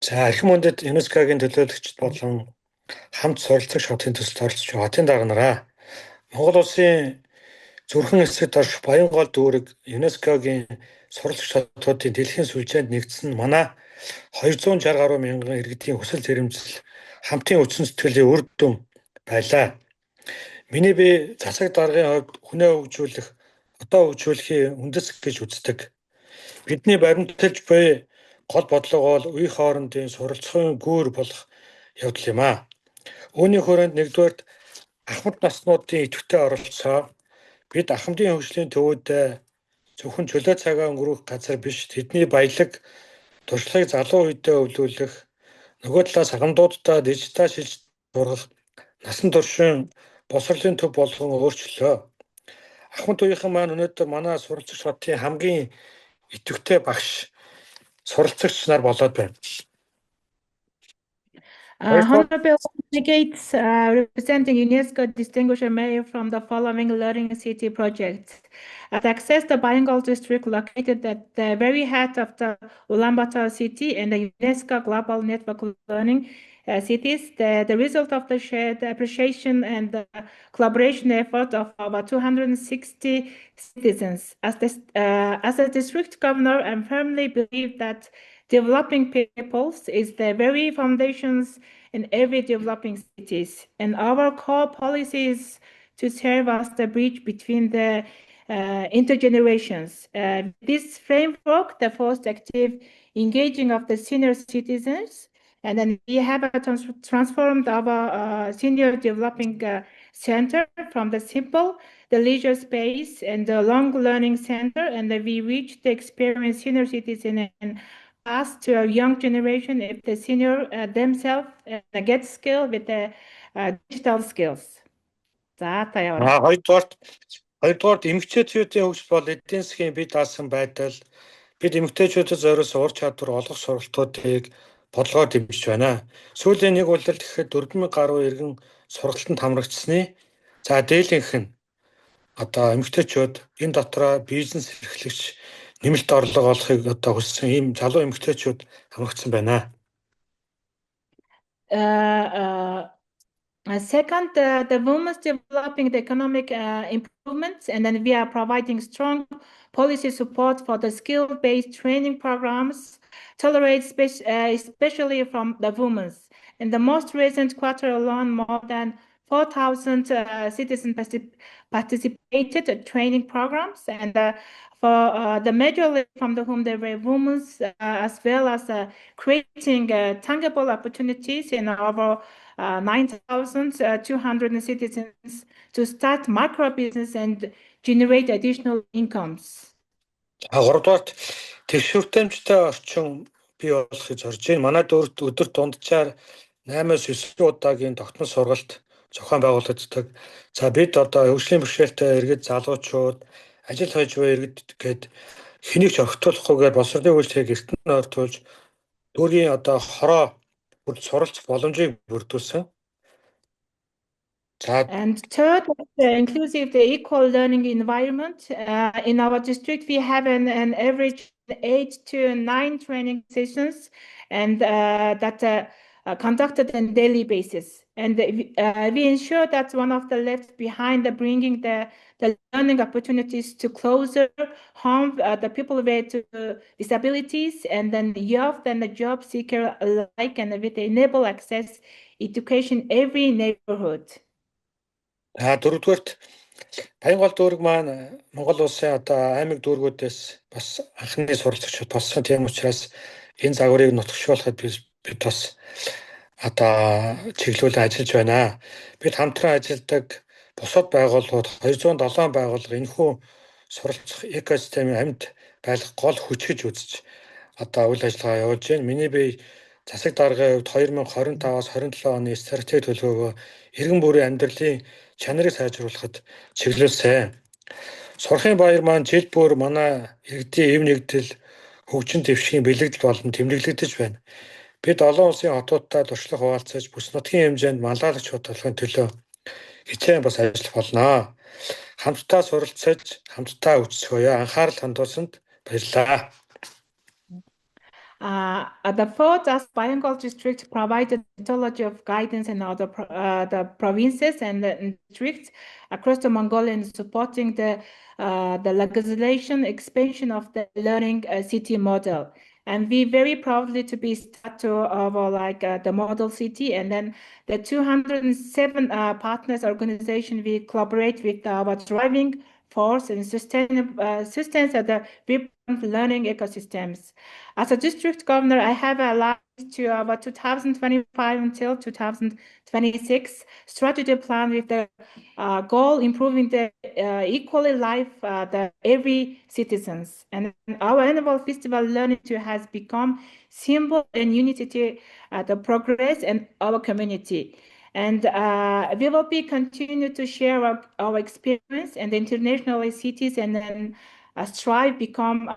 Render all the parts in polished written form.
За архим үндэд ЮНЕСКО-гийн төлөөлөгчд болон хамт суралцах шатын төсөлд оролцож байгаа хотын дарганараа Монгол улсын зүрхэн эсрэг орш Баянгол дүүрэг ЮНЕСКО-гийн суралцах шатуудын дэлхийн сүлжээнд нэгдсэн манай 260 гаруй мянган иргэдийн хүсэл эрмэлзэл хамтын үндсэн сэтгэлийн үр дүн байлаа. Миний бие засаг даргын хувьд хүнээ хөгжүүлэх, одоо хөгжүүлэхийн үндэс гэж үздэг. Бидний баримталж буй гол бодлого бол үе хоорондын суралцахын гүүр болох явдал юм аа. Үүний хүрээнд нэгдүгээр ахмад наснуудын идэвхтэй оролцоо бид ахмадын хөгжлийн төвүүдэд зөвхөн чөлөө цагаа өнгөрүүх газар биш тэдний баялаг туршлагыг залуу үедээ өвлүүлэх нөгөө талаас ахмадуудаа дижитал шилжилт сургах насан туршийн босрлын төв болгон өөрчлөлөө. Ахмад үеийнхэн маань өнөөдөр манай суралцах шатын хамгийн идэвхтэй багш суралцагч нар болоод байна. Honorable delegates representing UNESCO distinguished mayor from the following Learning City projects. At access the Bayangal district located at the very heart of the Ulaanbaatar city and the UNESCO Global Network of Learning Cities, the result of the shared appreciation and the collaboration effort of over 260 citizens. As a district governor, I firmly believe that developing peoples is the very foundations in every developing cities, and our core policy is to serve as the bridge between the intergenerations. This framework, the first active engaging of the senior citizens, and then we have transformed our senior developing center from the simple, the leisure space and the long learning center, and we reach the experienced senior citizen and pass to our young generation if the senior themselves get skill with the digital skills. Хоёрдугаарт эмэгтэйчүүдийн хөгжил бол эдийн засгийн бие даасан байдал бид эмэгтэйчүүдэд зориулсан ур чадвар олох сургалтуудыг бодлогоор дэмжиж байна. Сүүлийн нэг улирал гэхэд 4,000 гаруй иргэн сургалтанд хамрагдсны дээлийнх нь одоо эмэгтэйчүүд энэ дотроо бизнес эрхлэгч нэмэлт орлого олохыг одоо хүссэн ийм залуу эмэгтэйчүүд хамрагдсан байна. Second, the women's developing the economic improvements, and then we are providing strong policy support for the skill-based training programs, tolerate especially from the women. In the most recent quarter alone, more than 4,000 citizens participated in training programs, and for the majority from whom they were women, as well as creating tangible opportunities in our 9,200 citizens to start micro business and generate additional incomes. Гуравдугаарт тэгшүүртэмжтэй орчин бий болохыг зорж байна. Манай өдөр дунджаар 8-9 удаагийн тогтмол сургалт зохион байгуулагддаг. За бид одоо хөгжлийн бэрхшээлтэй иргэд залуучууд ажил хойж буй иргэд гээд хэнийг ч орхитуулахгүйгээр боловсролын үйлчлэгийг эртэн ойртуулж дүүргийн одоо хороо суралцах боломжийг бүрдүүлсэн. And third, inclusive the equal learning environment. In our district, we have an average 8 to 9 training sessions, and that conducted on a daily basis. And we ensure that one of the left behind the bringing the learning opportunities to closer home, the people with disabilities, and then the youth and the job seeker alike, and with enable access education every neighborhood. Дөрөвдүгээрт Баянгол дүүрэг маань Монгол улсын одоо аймаг дүүргүүдээс бас анхны суралцагчид болсон. Тийм учраас энэ загварыг нутагшуулахад бид бас одоо чиглүүлэн ажиллаж байна. Бид хамтран ажилладаг бусад байгууллагууд 207 байгууллага энэхүү суралцах экосистемийн амьд байх гол хүч гэж үзэж одоо үйл ажиллагаа явуулж байна. Миний бие засаг даргын хувьд 2025-аас 27 оны стратеги төлөвлөгөө иргэн бүрийн амьдралын чанарыг сайжруулахад чиглүүлсэн. Сурахын баяр маань жил бүр манай иргэдийн эв нэгдэл хөгжин дэвшгийн бэлэгдэл болон тэмдэглэгдэж байна. Бид олон улсын хотуудтай туршлага хуваалцаж бүс нутгийн хэмжээнд маллайлагч бодлогын төлөө хичээн бас ажиллах болно. Хамтдаа суралцаж, хамтдаа үжсгөөе. Анхаарал хандуулсанд баярлалаа. The fourth, as Bengal district provided methodology of guidance in other the provinces and the districts across the Mongolia in supporting the legislation expansion of the learning city model. And we very proudly to be starter of the model city, and then the 207 partners organization we collaborate with our driving force and sustainable systems at the vibrant learning ecosystems. As a district governor, I have aligned to our 2025 until 2026 strategy plan with the goal improving the equally life the every citizens. And our annual festival learning to has become symbol and unity to the progress and our community. And we will be continue to share our experience and internationally cities, and then strive become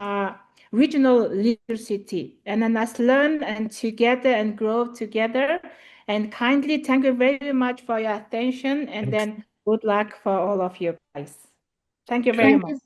regional leader city. And then let's learn and together and grow together. And kindly thank you very much for your attention, and then good luck for all of you guys. Thank you very much.